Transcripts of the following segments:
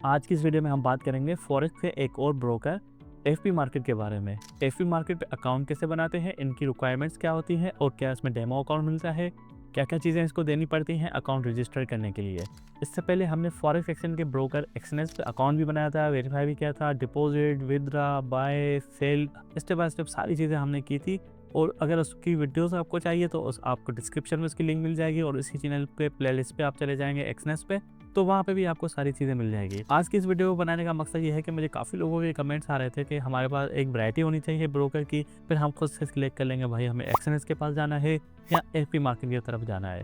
आज की इस वीडियो में हम बात करेंगे फॉरेक्स के एक और ब्रोकर एफपी मार्केट के बारे में। एफपी मार्केट पे अकाउंट कैसे बनाते हैं, इनकी रिक्वायरमेंट्स क्या होती हैं और क्या इसमें डेमो अकाउंट मिलता है, क्या क्या चीज़ें इसको देनी पड़ती हैं अकाउंट रजिस्टर करने के लिए। इससे पहले हमने फॉरेक्स एक्सचेंज के ब्रोकर एक्सएनएस पे अकाउंट भी बनाया था, वेरीफाई भी किया था, deposit, withdraw, buy, sell, step by step सारी चीज़ें हमने की थी। और अगर उसकी वीडियोस आपको चाहिए तो उस आपको डिस्क्रिप्शन में उसकी लिंक मिल जाएगी और इसी चैनल पे प्लेलिस्ट पे आप चले जाएंगे एक्सएनएस पे, तो वहाँ पे भी आपको सारी चीज़ें मिल जाएगी। आज की इस वीडियो को बनाने का मकसद ये है कि मुझे काफ़ी लोगों के कमेंट्स आ रहे थे कि हमारे पास एक वैरायटी होनी चाहिए ब्रोकर की, फिर हम खुद से सिलेक्ट कर लेंगे भाई हमें एक्सएनएस के पास जाना है या एफपी मार्केट की तरफ जाना है।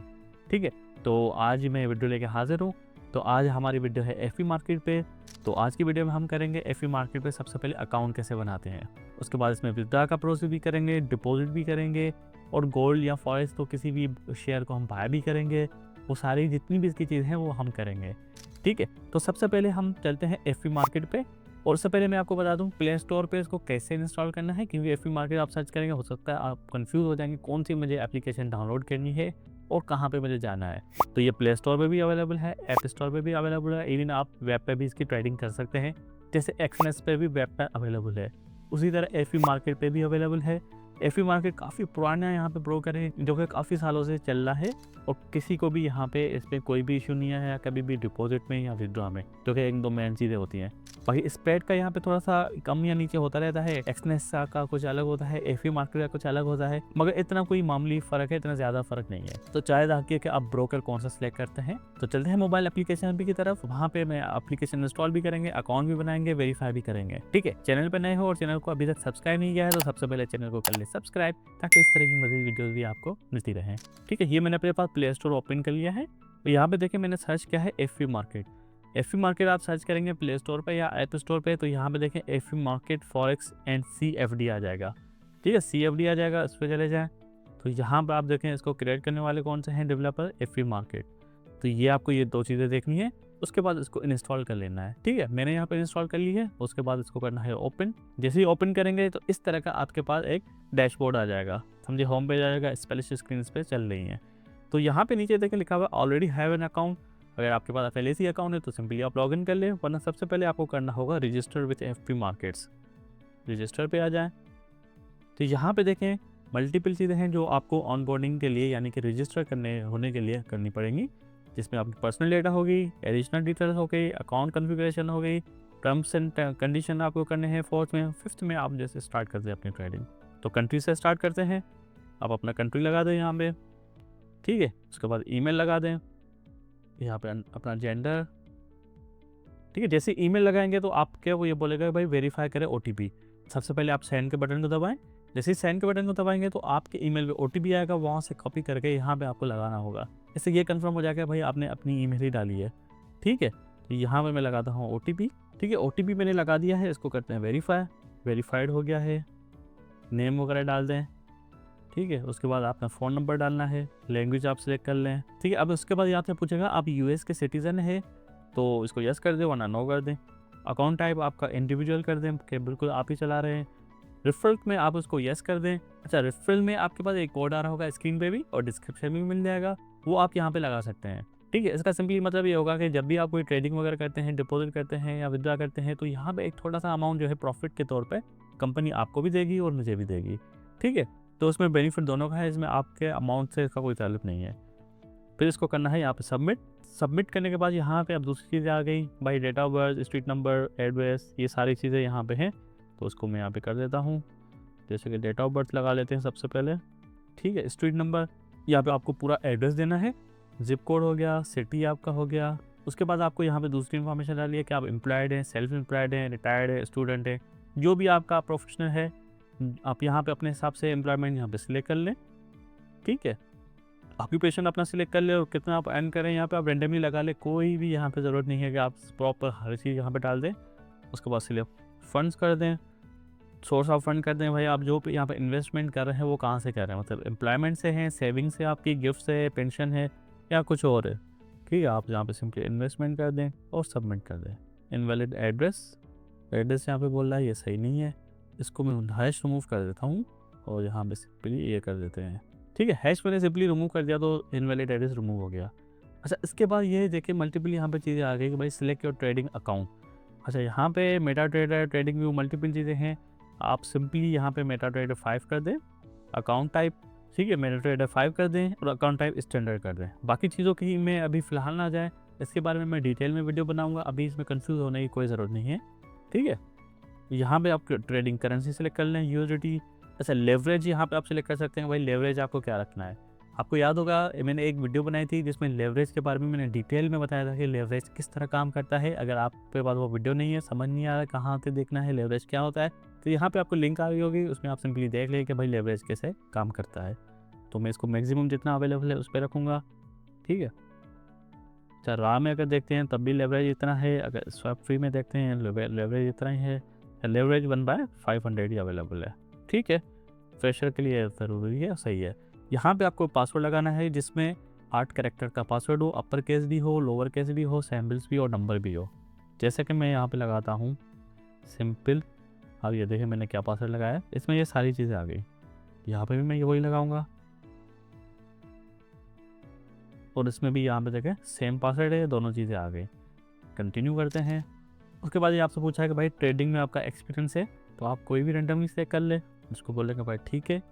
ठीक है, तो आज मैं वीडियो लेके हाजिर हूँ। तो आज हमारी वीडियो है एफपी मार्केट पे। तो आज की वीडियो में हम करेंगे एफपी मार्केट पे सबसे पहले अकाउंट कैसे बनाते हैं, उसके बाद इसमें विड्रॉ का प्रोसेस भी करेंगे, डिपॉजिट भी करेंगे और गोल्ड या फॉरेक्स तो किसी भी शेयर को हम बाय भी करेंगे। वो सारी जितनी भी इसकी चीज़ हैं वो हम करेंगे। ठीक है, तो सबसे पहले हम चलते हैं एफपी मार्केट पे। और उससे पहले मैं आपको बता दूं प्ले स्टोर पे इसको कैसे इंस्टॉल करना है, क्योंकि एफपी मार्केट आप सर्च करेंगे हो सकता है आप कंफ्यूज हो जाएंगे कौन सी मुझे एप्लीकेशन डाउनलोड करनी है और कहाँ पे मुझे जाना है। तो ये प्ले स्टोर पे भी अवेलेबल है, ऐप स्टोर पे भी अवेलेबल है, इवन आप वेब पे भी इसकी ट्रेडिंग कर सकते हैं। जैसे एक्सएनएस पे भी वेब पे अवेलेबल है, उसी तरह एफपी मार्केट पे भी अवेलेबल है। एफपी मार्केट काफ़ी पुराना यहाँ पे ब्रोकर है जो कि काफ़ी सालों से चल रहा है और किसी को भी यहाँ पे इसमें कोई भी इशू नहीं है, या कभी भी डिपॉजिट में या विड्रॉ में, जो कि एक दो मेन चीज़ें होती हैं। बाकी स्प्रेड का यहाँ पे थोड़ा सा कम या नीचे होता रहता है, एक्सएनएस का कुछ अलग होता है, एफपी मार्केट का कुछ अलग होता है, मगर इतना कोई मामूली फ़र्क है, इतना ज़्यादा फ़र्क नहीं है। तो चाहे देखिए कि आप ब्रोकर कौन सा सिलेक्ट करते हैं। तो चलते हैं मोबाइल एप्लीकेशन की तरफ, वहाँ पे मैं एप्लीकेशन इंस्टॉल भी करेंगे, अकाउंट भी बनाएंगे, वेरीफाई भी करेंगे। ठीक है, चैनल पर नए हो और चैनल को अभी तक सब्सक्राइब नहीं किया है तो सबसे पहले चैनल को कर ले सब्सक्राइब, ताकि इस तरह की मज़ीद वीडियोज़ भी आपको मिलती रहें। ठीक है, ये मैंने अपने पास प्ले स्टोर ओपन कर लिया है। यहाँ पे देखिए मैंने सर्च किया है एफपी मार्केट। एफपी मार्केट आप सर्च करेंगे प्ले स्टोर पे या ऐप स्टोर पे, तो यहाँ पे देखें FP market forex and CFD आ जाएगा। ठीक है, सीएफडी आ जाएगा, इस पर चले जाएँ। तो यहाँ पर आप देखें इसको क्रिएट करने वाले कौन से हैं डेवलपर, एफपी मार्केट। तो ये आपको ये दो चीज़ें देखनी है, उसके बाद इसको इंस्टॉल कर लेना है। ठीक है, मैंने यहाँ पर इंस्टॉल कर ली है। उसके बाद इसको करना है ओपन। जैसे ही ओपन करेंगे तो इस तरह का आपके पास एक डैशबोर्ड आ जाएगा, समझिए होम पेज आ जाएगा, स्प्लैश स्क्रीन पे चल रही है। तो यहाँ पे नीचे देखें लिखा हुआ ऑलरेडी हैव एन अकाउंट। अगर आपके पास पहले से अकाउंट है तो सिंपली आप लॉगिन कर लें, वरना सबसे पहले आपको करना होगा register with FP markets. Register पे आ जाएं। तो यहाँ पे देखें मल्टीपल चीज़ें हैं जो आपको ऑनबोर्डिंग के लिए यानी कि रजिस्टर करने होने के लिए करनी पड़ेंगी, जिसमें आपकी पर्सनल डेटा होगी, एडिशनल डिटेल्स हो गई, अकाउंट कन्फिगरेशन हो गई, टर्म्स एंड कंडीशन आपको करने हैं। फोर्थ में फिफ्थ में आप जैसे स्टार्ट करते हैं अपनी ट्रेडिंग, तो कंट्री से स्टार्ट करते हैं। आप अपना कंट्री लगा दें यहाँ पे। ठीक है, उसके बाद ईमेल लगा दें, यहाँ पे अपना जेंडर। ठीक है, जैसे ईमेल लगाएंगे तो आपके वो ये बोलेगा भाई वेरीफाई करें ओटीपी। सबसे पहले आप सेंड के बटन को दबाएं। जैसे ही सेंड के बटन को दबाएंगे तो आपके ईमेल पे ओटीपी आएगा, वहाँ से कॉपी करके यहाँ पे आपको लगाना होगा। इससे ये कंफर्म हो जाएगा भाई आपने अपनी ईमेल ही डाली है। ठीक है, तो यहाँ पे मैं लगाता हूँ ओटीपी। ठीक है, ओटीपी मैंने लगा दिया है, इसको करते हैं वेरीफाई। वेरीफाइड हो गया है, नेम वगैरह डाल दें। ठीक है, उसके बाद आपका फ़ोन नंबर डालना है, लैंग्वेज आप सिलेक्ट कर लें। ठीक है, अब उसके बाद यहाँ से पूछेगा आप यूएस के सिटीज़न है तो इसको यस कर दें वरना नो कर दें। अकाउंट टाइप आपका इंडिविजुअल कर दें कि बिल्कुल आप ही चला रहे हैं। रेफरल में आप उसको यस कर दें। अच्छा, रेफरल में आपके पास एक कोड आ रहा होगा स्क्रीन पे भी और डिस्क्रिप्शन में भी मिल जाएगा, वो आप यहाँ पे लगा सकते हैं। ठीक है, इसका सिंपली मतलब ये होगा कि जब भी आप कोई ट्रेडिंग वगैरह करते हैं, डिपॉजिट करते हैं या विड्रॉ करते हैं, तो यहाँ पे एक थोड़ा सा अमाउंट जो है प्रॉफिट के तौर पे कंपनी आपको भी देगी और मुझे भी देगी। ठीक है, तो उसमें बेनिफिट दोनों का है, इसमें आपके अमाउंट से इसका कोई ताल्लुक नहीं है। फिर इसको करना है यहाँ पे सबमिट। सबमिट करने के बाद यहाँ पे अब दूसरी चीज़ें आ गई भाई, date of birth, street number, address, ये सारी चीज़ें यहाँ पे हैं। तो उसको मैं यहाँ पे कर देता हूँ। जैसे कि डेट ऑफ बर्थ लगा लेते हैं सबसे पहले। ठीक है, स्ट्रीट नंबर, यहाँ पे आपको पूरा एड्रेस देना है। जिप कोड हो गया, सिटी आपका हो गया। उसके बाद आपको यहाँ पे दूसरी इन्फॉर्मेशन डाली है कि आप एम्प्लॉयड हैं, सेल्फ एम्प्लॉयड हैं, रिटायर्ड है, स्टूडेंट है, जो भी आपका प्रोफेशनल है आप यहाँ पे अपने हिसाब से एम्प्लॉयमेंट यहाँ पे सिलेक्ट कर लें। ठीक है, ऑक्यूपेशन अपना सिलेक्ट कर ले और कितना आप अर्न करें यहाँ पे आप रेंडमली लगा ले, कोई भी यहाँ पे ज़रूरत नहीं है कि आप प्रॉपर हर चीज़ यहाँ पे डाल दें। उसके बाद सिलेक्ट फंड्स कर दें, सोर्स ऑफ फंड कर दें भाई आप जो यहाँ पे इन्वेस्टमेंट कर रहे हैं वो कहाँ से कर रहे हैं, मतलब एम्प्लॉयमेंट से हैं, सेविंग से, आपकी गिफ्ट से, पेंशन है या कुछ और है। ठीक है, आप यहाँ पे सिंपली इन्वेस्टमेंट कर दें और सबमिट कर दें। इनवैलिड एड्रेस, एड्रेस यहाँ पे बोल रहा है ये सही नहीं है, इसको मैं हैश रिमूव कर देता हूँ और यहाँ पे सिंपली ये कर देते हैं। ठीक है, हैश मैंने सिंपली रिमूव कर दिया तो इनवैलिड एड्रेस रिमूव हो गया। अच्छा, इसके बाद ये देखिए मल्टीपल यहाँ पे चीज़ें आ गई कि भाई सिलेक्ट योर ट्रेडिंग अकाउंट। अच्छा, यहाँ पे Meta trader, trading view, multiple चीज़ें हैं। आप सिंपली यहाँ पे मेटा ट्रेडर 5 कर दें, अकाउंट टाइप, ठीक है, मेटा ट्रेडर 5 कर दें और अकाउंट टाइप स्टैंडर्ड कर दें। बाकी चीज़ों की में अभी फ़िलहाल ना जाए, इसके बारे में मैं डिटेल में वीडियो बनाऊँगा, अभी इसमें कन्फ्यूज़ होने की कोई ज़रूरत नहीं है, ठीक है। यहाँ पे आप ट्रेडिंग करेंसी सेलेक्ट कर लें, यूएसडीटी। अच्छा, लेवरेज यहाँ पे आप सेलेक्ट कर सकते हैं, भाई लेवरेज आपको क्या रखना है। आपको याद होगा मैंने एक वीडियो बनाई थी जिसमें लेवरेज के बारे में मैंने डिटेल में बताया था कि लेवरेज किस तरह काम करता है। अगर आपके पास वो वीडियो नहीं है, समझ नहीं आ रहा कहाँ से देखना है लेवरेज क्या होता है, तो यहाँ पे आपको लिंक आ गई होगी, उसमें आप सिंपली देख लें कि भाई लेवरेज कैसे काम करता है। तो मैं इसको मैक्सिमम जितना अवेलेबल है उस पर रखूँगा, ठीक है। अच्छा, रॉ में अगर देखते हैं तब भी लेवरेज इतना है, अगर स्वैप फ्री में देखते हैं लेवरेज इतना ही है, लेवरेज 1/500 ही अवेलेबल है, ठीक है। फ्रेशर के लिए ज़रूरी है, सही है। यहाँ पे आपको पासवर्ड लगाना है जिसमें 8 कैरेक्टर का पासवर्ड हो, अपर केस भी हो, लोअर केस भी हो, सैम्बल्स भी और नंबर भी हो। जैसे कि मैं यहाँ पे लगाता हूँ सिंपल। अब ये देखिए मैंने क्या पासवर्ड लगाया है, इसमें ये सारी चीज़ें आ गई। यहाँ पे भी मैं वही लगाऊंगा और इसमें भी यहाँ पे देखें सेम पासवर्ड है, दोनों चीज़ें आ गई। कंटिन्यू करते हैं। उसके बाद ये आपसे पूछा है कि भाई ट्रेडिंग में आपका एक्सपीरियंस है, तो आप कोई भी रैंडमली सेलेक्ट कर ले। उसको बोलेंगे भाई ठीक है,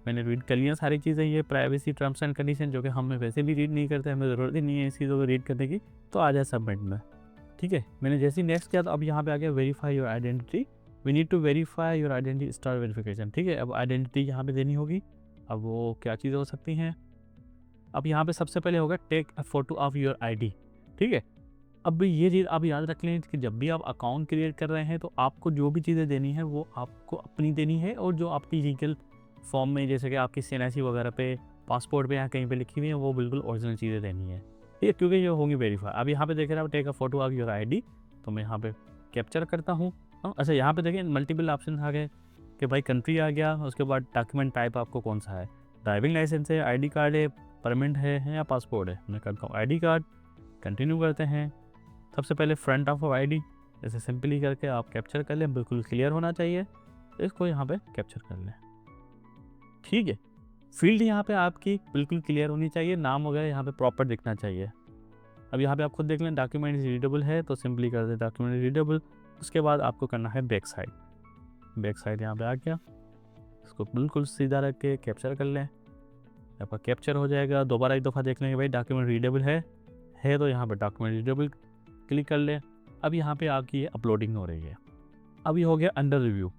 मैंने रीड कर लिया सारी चीज़ें, ये प्राइवेसी टर्म्स एंड कंडीशन जो कि हम वैसे भी रीड नहीं करते, हमें ज़रूरत ही नहीं है इस चीज़ों को रीड करने की, तो आ जाए सबमिट में, ठीक है। मैंने जैसे ही नेक्स्ट किया तो अब यहाँ पे आ गया verify your identity, we need to verify your identity start verification, ठीक है। अब आइडेंटिटी यहाँ पे देनी होगी। अब वो क्या चीज़ें हो सकती हैं, अब यहाँ पे सबसे पहले होगा take a photo of your ID, ठीक है। अब ये चीज़ आप याद रख लें कि जब भी आप अकाउंट क्रिएट कर रहे हैं तो आपको जो भी चीज़ें देनी है वो आपको अपनी देनी है, और जो आपकी लीगल फॉर्म में जैसे कि आपकी सीएनआईसी वगैरह पे, पासपोर्ट पे या कहीं पे लिखी हुई है, वो बिल्कुल ओरिजिनल चीज़ें देनी है, ठीक है, क्योंकि ये होंगी वेरीफाई। अब यहाँ पे देख रहे हैं आप take a photo of your ID, तो मैं यहाँ पे कैप्चर करता हूँ। अच्छा, यहाँ पे देखिए मल्टीपल ऑप्शन आ गए कि भाई कंट्री आ गया, उसके बाद डॉक्यूमेंट टाइप आपको कौन सा है, ड्राइविंग लाइसेंस है, आई कार्ड है, परमिट है या पासपोर्ट है। मैं करता हूँ आई कार्ड। कंटिन्यू करते हैं। सबसे पहले फ्रंट ऑफ आईडी जैसे सिंपली करके आप कैप्चर कर लें, बिल्कुल क्लियर होना चाहिए, इसको यहाँ पे कैप्चर कर लें, ठीक है। फील्ड यहाँ पे आपकी बिल्कुल क्लियर होनी चाहिए, नाम वगैरह यहाँ पे प्रॉपर दिखना चाहिए। अब यहाँ पे आप खुद देख लें डॉक्यूमेंट रीडेबल है, तो सिंपली कर दें डॉक्यूमेंट रीडेबल। उसके बाद आपको करना है बैक साइड, बैक साइड यहाँ पे आ गया, इसको बिल्कुल सीधा रख के कैप्चर कर लें, आपका कैप्चर हो जाएगा। दोबारा एक दफ़ा देख लेंगे भाई डॉक्यूमेंट रीडेबल है तो यहाँ पे डॉक्यूमेंट रीडेबल क्लिक कर लें। अब यहाँ पे आपकी ये अपलोडिंग हो रही है। अब ये हो गया अंडर रिव्यू।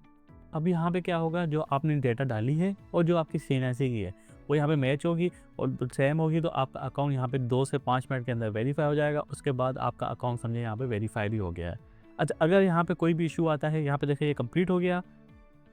अब यहाँ पे क्या होगा, जो आपने डेटा डाली है और जो आपकी सीएनआईसी की है वो यहाँ पे मैच होगी और सेम होगी, तो आपका अकाउंट यहाँ पे 2 से 5 मिनट के अंदर वेरीफाई हो जाएगा। उसके बाद आपका अकाउंट समझे यहाँ पे वेरीफाई भी हो गया है। अच्छा, अगर यहाँ पे कोई भी इशू आता है, यहाँ पे देखिए ये कंप्लीट हो गया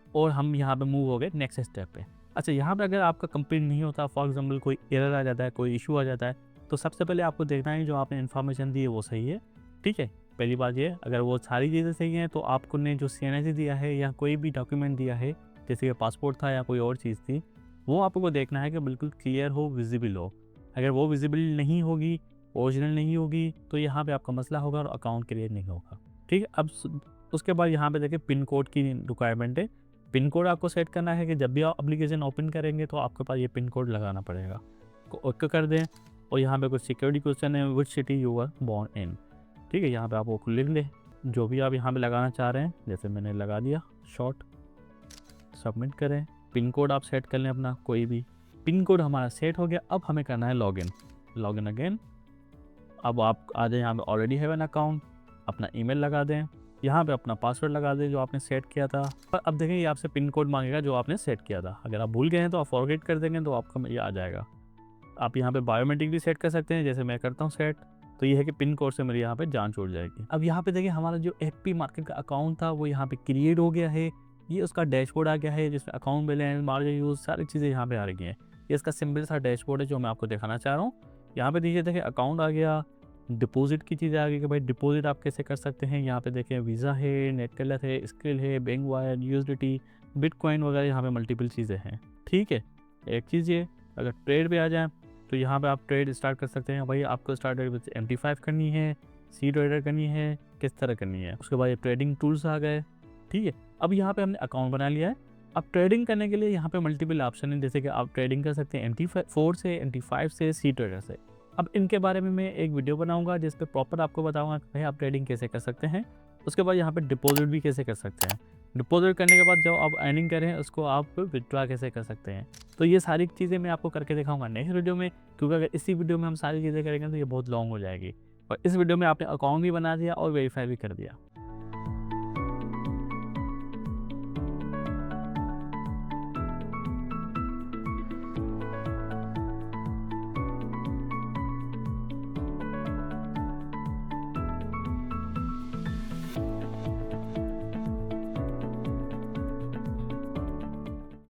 और हम यहाँ पे मूव हो गए नेक्स्ट स्टेप पे। अच्छा, यहाँ पे अगर आपका कंप्लीट नहीं होता, फॉर एग्जांपल कोई एरर आ जाता है, कोई इशू आ जाता है, तो सबसे पहले आपको देखना है जो आपने इन्फॉर्मेशन दी है वो सही है, ठीक है। पहली बात ये, अगर वो सारी चीज़ें सही हैं तो आपको ने जो सीएनआईसी दिया है या कोई भी डॉक्यूमेंट दिया है, जैसे कि पासपोर्ट था या कोई और चीज़ थी, वो आपको देखना है कि बिल्कुल क्लियर हो, विजिबल हो। अगर वो विजिबल नहीं होगी, ओरिजिनल नहीं होगी, तो यहाँ पे आपका मसला होगा और अकाउंट क्रिएट नहीं होगा, ठीक है। अब उसके बाद यहाँ पे देखिए पिन कोड की रिक्वायरमेंट है। पिन कोड आपको सेट करना है कि जब भी आप एप्लीकेशन ओपन करेंगे तो आपके पास ये पिन कोड लगाना पड़ेगा, ओके कर दें। और यहाँ पे कुछ सिक्योरिटी क्वेश्चन है, which city you are born in, ठीक है। यहाँ पे आप वो लिख लें जो भी आप यहाँ पे लगाना चाह रहे हैं, जैसे मैंने लगा दिया शॉर्ट, सबमिट करें। पिन कोड आप सेट कर लें अपना कोई भी। पिन कोड हमारा सेट हो गया। अब हमें करना है लॉगिन अगेन। अब आप आ जाए यहाँ पे ऑलरेडी हैव एन अकाउंट, अपना ईमेल लगा दें, यहाँ पे अपना पासवर्ड लगा दें जो आपने सेट किया था। पर अब देखें ये आपसे पिन कोड मांगेगा जो आपने सेट किया था। अगर आप भूल गए हैं तो आप फॉरगेट कर देंगे तो आपका ये आ जाएगा। आप यहाँ पे बायोमेट्रिक भी सेट कर सकते हैं, जैसे मैं करता हूँ सेट, तो ये है कि पिन कोड से मेरी यहाँ पे जांच उड़ जाएगी। अब यहाँ पे देखिए हमारा जो एफपी मार्केट का अकाउंट था वो यहाँ पे क्रिएट हो गया है। ये उसका डैशबोर्ड आ गया है जिसमें अकाउंट बैलेंस, मार्जिन यूज, सारी चीज़ें यहाँ पे आ रही हैं। ये इसका सिंपल सा डैशबोर्ड है जो मैं आपको दिखाना चाह रहा हूँ। यहाँ पे देखिए अकाउंट आ गया, डिपॉजिट की चीज़ें आ गई कि भाई डिपॉजिट आप कैसे कर सकते हैं। यहाँ पे देखें वीज़ा है, नेटकलर है, स्किल है, बैंक वायर, यूएसडीटी, बिटकॉइन वगैरह, यहाँ पे मल्टीपल चीज़ें हैं, ठीक है। एक चीज़ ये, अगर ट्रेड पे आ जाए तो यहाँ पे आप ट्रेड स्टार्ट कर सकते हैं। भाई आपको स्टार्ट विद MT5 करनी है, सी ट्रेडर करनी है, किस तरह करनी है। उसके बाद ये ट्रेडिंग टूल्स आ गए, ठीक है। अब यहाँ पे हमने अकाउंट बना लिया है। अब ट्रेडिंग करने के लिए यहाँ पे मल्टीपल ऑप्शन है, जैसे कि आप ट्रेडिंग कर सकते हैं MT4 से, MT5 से, सी ट्रेडर से। अब इनके बारे में मैं एक वीडियो बनाऊँगा जिस पे प्रॉपर आपको बताऊँगा कि भाई आप ट्रेडिंग कैसे कर सकते हैं। उसके बाद यहाँ पे डिपॉज़िट भी कैसे कर सकते हैं। डिपॉज़िट करने के बाद जो आप अर्निंग कर रहे हैं उसको आप विथड्रॉ कैसे कर सकते हैं। तो ये सारी चीज़ें मैं आपको करके दिखाऊँगा नेक्स्ट वीडियो में, क्योंकि अगर इसी वीडियो में हम सारी चीज़ें करेंगे तो ये बहुत लॉन्ग हो जाएगी। और इस वीडियो में आपने अकाउंट भी बना दिया और वेरीफ़ाई भी कर दिया।